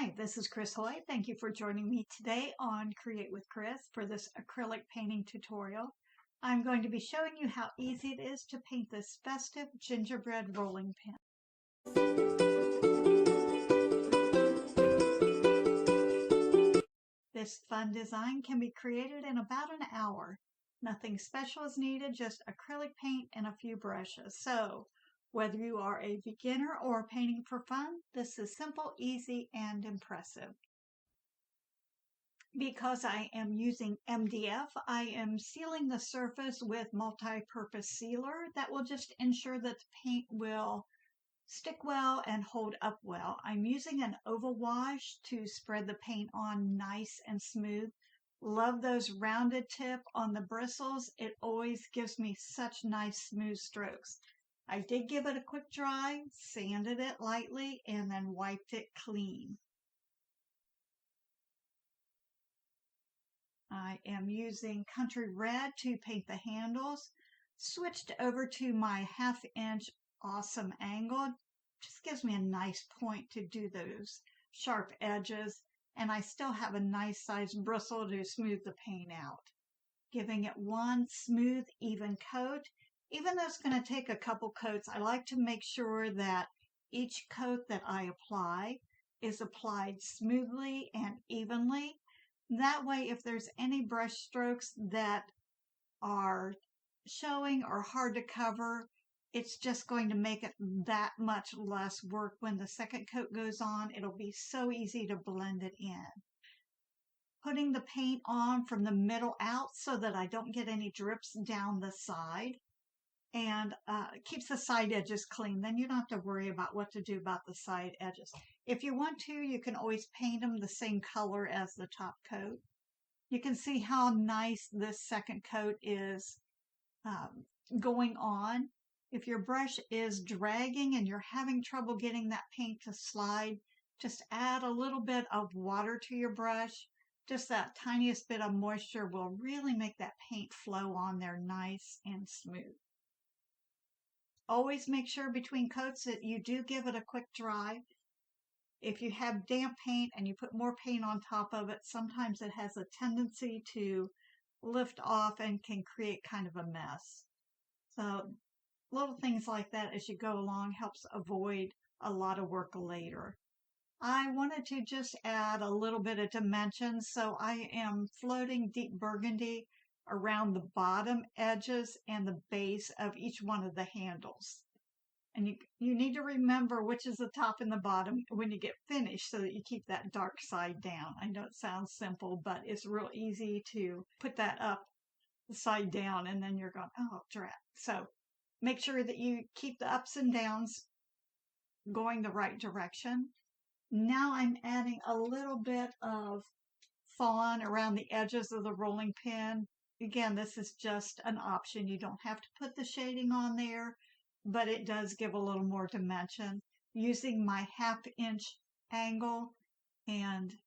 Hi, this is Chris Hoy. Thank you for joining me today on Create with Chris for this acrylic painting tutorial. I'm going to be showing you how easy it is to paint this festive gingerbread rolling pin. This fun design can be created in about an hour. Nothing special is needed, just acrylic paint and a few brushes. So, whether you are a beginner or painting for fun, this is simple, easy, and impressive. Because I am using MDF, I am sealing the surface with multi-purpose sealer that will just ensure that the paint will stick well and hold up well. I'm using an oval wash to spread the paint on nice and smooth. Love those rounded tip on the bristles. It always gives me such nice smooth strokes. I did give it a quick dry, sanded it lightly, and then wiped it clean. I am using Country Red to paint the handles. Switched over to my 1/2 inch awesome angle. Just gives me a nice point to do those sharp edges. And I still have a nice sized bristle to smooth the paint out. Giving it one smooth, even coat. Even though it's going to take a couple coats, I like to make sure that each coat that I apply is applied smoothly and evenly. That way, if there's any brush strokes that are showing or hard to cover, it's just going to make it that much less work when the second coat goes on. It'll be so easy to blend it in. Putting the paint on from the middle out so that I don't get any drips down the side, and keeps the side edges clean. Then you don't have to worry about what to do about the side edges. If you want to, you can always paint them the same color as the top coat. You can see how nice this second coat is going on. If your brush is dragging and you're having trouble getting that paint to slide, just add a little bit of water to your brush. Just that tiniest bit of moisture will really make that paint flow on there nice and smooth. Always make sure between coats that you do give it a quick dry. If you have damp paint and you put more paint on top of it, sometimes it has a tendency to lift off and can create kind of a mess. So little things like that as you go along helps avoid a lot of work later. I wanted to just add a little bit of dimension, so I am floating deep burgundy around the bottom edges and the base of each one of the handles. And you need to remember which is the top and the bottom when you get finished so that you keep that dark side down. I know it sounds simple, but it's real easy to put that up side down and then you're going, oh, drat. So make sure that you keep the ups and downs going the right direction. Now I'm adding a little bit of fawn around the edges of the rolling pin. Again, this is just an option. You don't have to put the shading on there, but it does give a little more dimension. Using my 1/2 inch angle and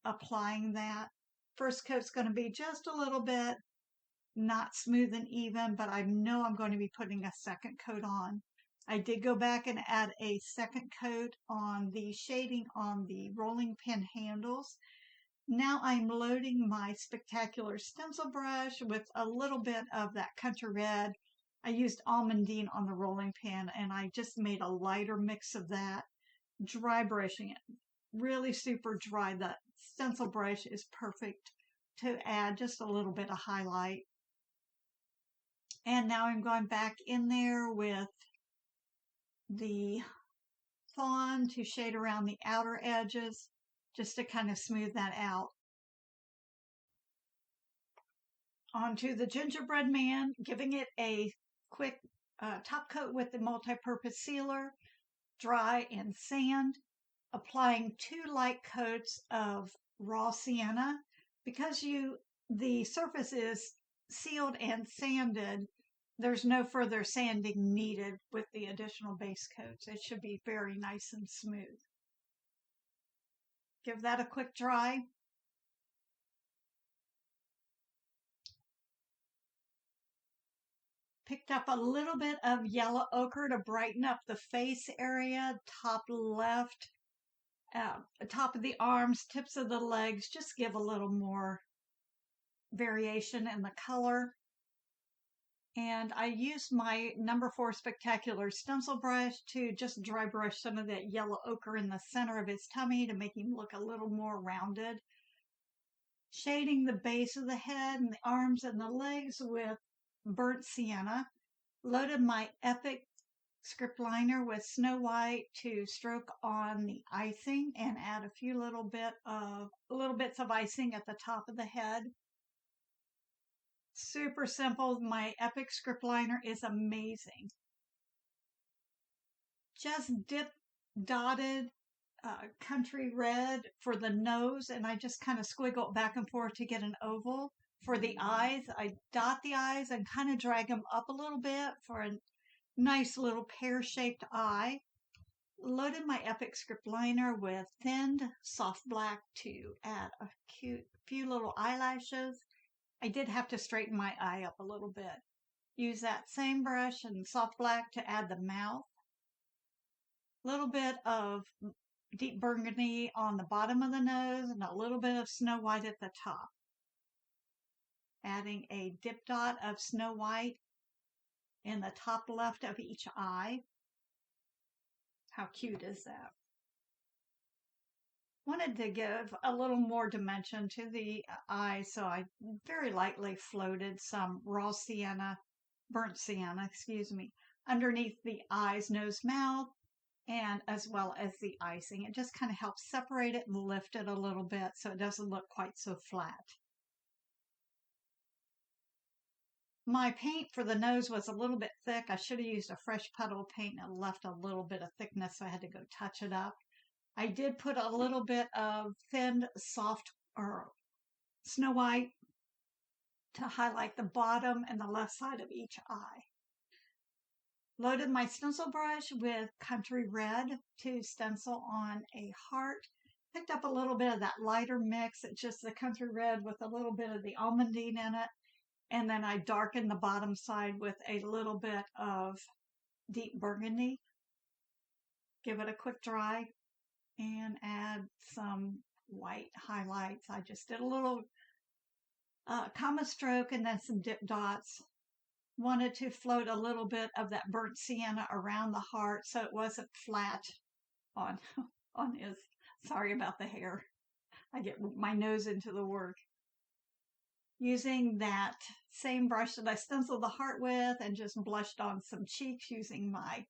applying that. First coat's going to be just a little bit not smooth and even, but I know I'm going to be putting a second coat on. I did go back and add a second coat on the shading on the rolling pin handles. Now I'm loading my spectacular stencil brush with a little bit of that Country Red. I used almandine on the rolling pin and I just made a lighter mix of that. Dry brushing it. Really super dry. The stencil brush is perfect to add just a little bit of highlight. And now I'm going back in there with the fawn to shade around the outer edges, just to kind of smooth that out. Onto the gingerbread man, giving it a quick top coat with the multi-purpose sealer, dry and sand, applying 2 light coats of raw sienna. Because the surface is sealed and sanded, there's no further sanding needed with the additional base coats. It should be very nice and smooth. Give that a quick dry. Picked up a little bit of yellow ochre to brighten up the face area, top left top of the arms, tips of the legs, just give a little more variation in the color. And I used my number 4 Spectacular stencil brush to just dry brush some of that yellow ochre in the center of his tummy to make him look a little more rounded. Shading the base of the head and the arms and the legs with burnt sienna. Loaded my Epic script liner with Snow White to stroke on the icing and add a few little bits of icing at the top of the head. Super simple. My Epic script liner is amazing. Just dotted country red for the nose, and I just kind of squiggle back and forth to get an oval. For the eyes, I dot the eyes and kind of drag them up a little bit for a nice little pear-shaped eye. Loaded my Epic script liner with thinned soft black to add a few little eyelashes. I did have to straighten my eye up a little bit. Use that same brush and soft black to add the mouth. A little bit of deep burgundy on the bottom of the nose and a little bit of Snow White at the top. Adding a dip dot of Snow White in the top left of each eye. How cute is that? Wanted to give a little more dimension to the eye, so I very lightly floated some raw sienna, burnt sienna, underneath the eyes, nose, mouth, and as well as the icing. It just kind of helps separate it and lift it a little bit so it doesn't look quite so flat. My paint for the nose was a little bit thick. I should have used a fresh puddle of paint and left a little bit of thickness, so I had to go touch it up. I did put a little bit of thinned soft or Snow White to highlight the bottom and the left side of each eye. Loaded my stencil brush with Country Red to stencil on a heart. Picked up a little bit of that lighter mix. It's just the Country Red with a little bit of the almondine in it. And then I darkened the bottom side with a little bit of deep burgundy. Give it a quick dry and add some white highlights. I just did a little comma stroke and then some dip dots. Wanted to float a little bit of that burnt sienna around the heart so it wasn't flat on his. Sorry about the hair. I get my nose into the work. Using that same brush that I stenciled the heart with and just blushed on some cheeks using my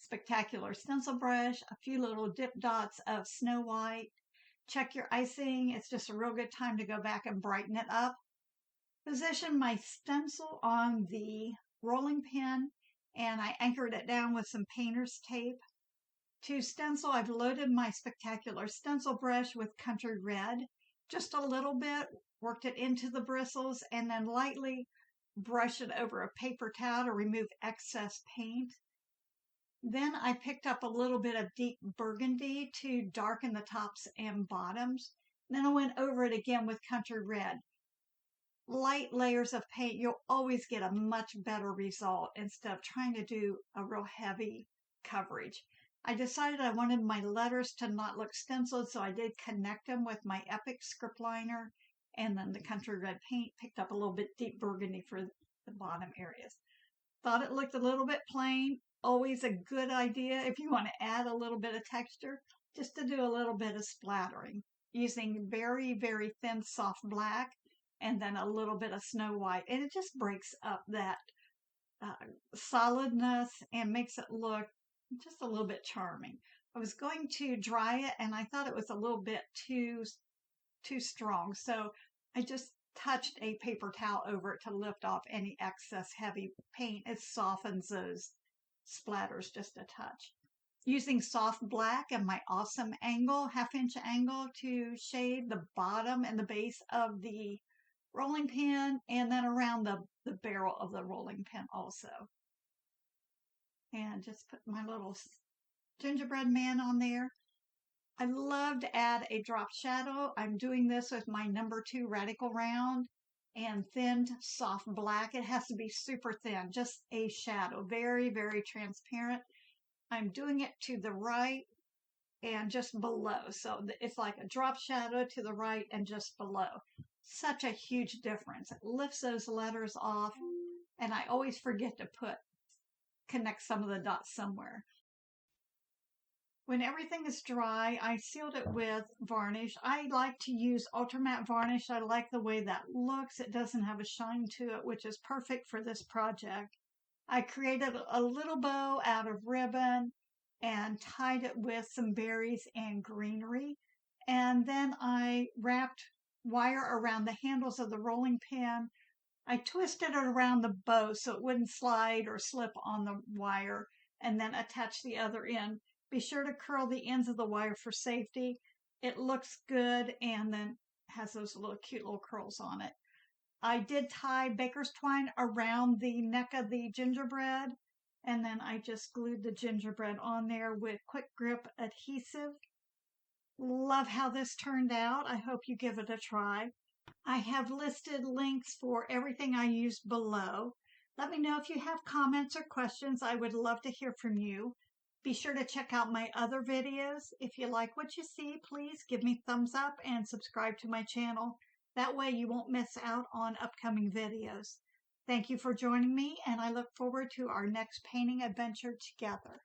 Spectacular stencil brush, a few little dip dots of Snow White. Check your icing. It's just a real good time to go back and brighten it up. Position my stencil on the rolling pin and I anchored it down with some painter's tape. To stencil, I've loaded my Spectacular stencil brush with Country Red. Just a little bit, worked it into the bristles, and then lightly brush it over a paper towel to remove excess paint. Then I picked up a little bit of deep burgundy to darken the tops and bottoms. Then I went over it again with Country Red. Light layers of paint, you'll always get a much better result instead of trying to do a real heavy coverage. I decided I wanted my letters to not look stenciled, so I did connect them with my Epic script liner and then the Country Red paint. Picked up a little bit deep burgundy for the bottom areas. Thought it looked a little bit plain. Always a good idea if you want to add a little bit of texture, just to do a little bit of splattering using very, very thin soft black and then a little bit of Snow White. And it just breaks up that solidness and makes it look just a little bit charming. I was going to dry it and I thought it was a little bit too strong. So I just touched a paper towel over it to lift off any excess heavy paint. It softens those splatters just a touch. Using soft black and my awesome angle, 1/2 inch angle to shade the bottom and the base of the rolling pin and then around the barrel of the rolling pin also. And just put my little gingerbread man on there. I love to add a drop shadow. I'm doing this with my number 2 Radical Round and thinned soft black. It has to be super thin, just a shadow, very, very transparent. I'm doing it to the right and just below. So it's like a drop shadow to the right and just below. Such a huge difference. It lifts those letters off, and I always forget to connect some of the dots somewhere. When everything is dry, I sealed it with varnish. I like to use ultra matte varnish. I like the way that looks. It doesn't have a shine to it, which is perfect for this project. I created a little bow out of ribbon and tied it with some berries and greenery. And then I wrapped wire around the handles of the rolling pin. I twisted it around the bow so it wouldn't slide or slip on the wire, and then attach the other end. Be sure to curl the ends of the wire for safety. It looks good and then has those little cute little curls on it. I did tie baker's twine around the neck of the gingerbread, and then I just glued the gingerbread on there with quick grip adhesive. Love how this turned out. I hope you give it a try. I have listed links for everything I used below. Let me know if you have comments or questions. I would love to hear from you. Be sure to check out my other videos. If you like what you see, please give me thumbs up and subscribe to my channel. That way you won't miss out on upcoming videos. Thank you for joining me, and I look forward to our next painting adventure together.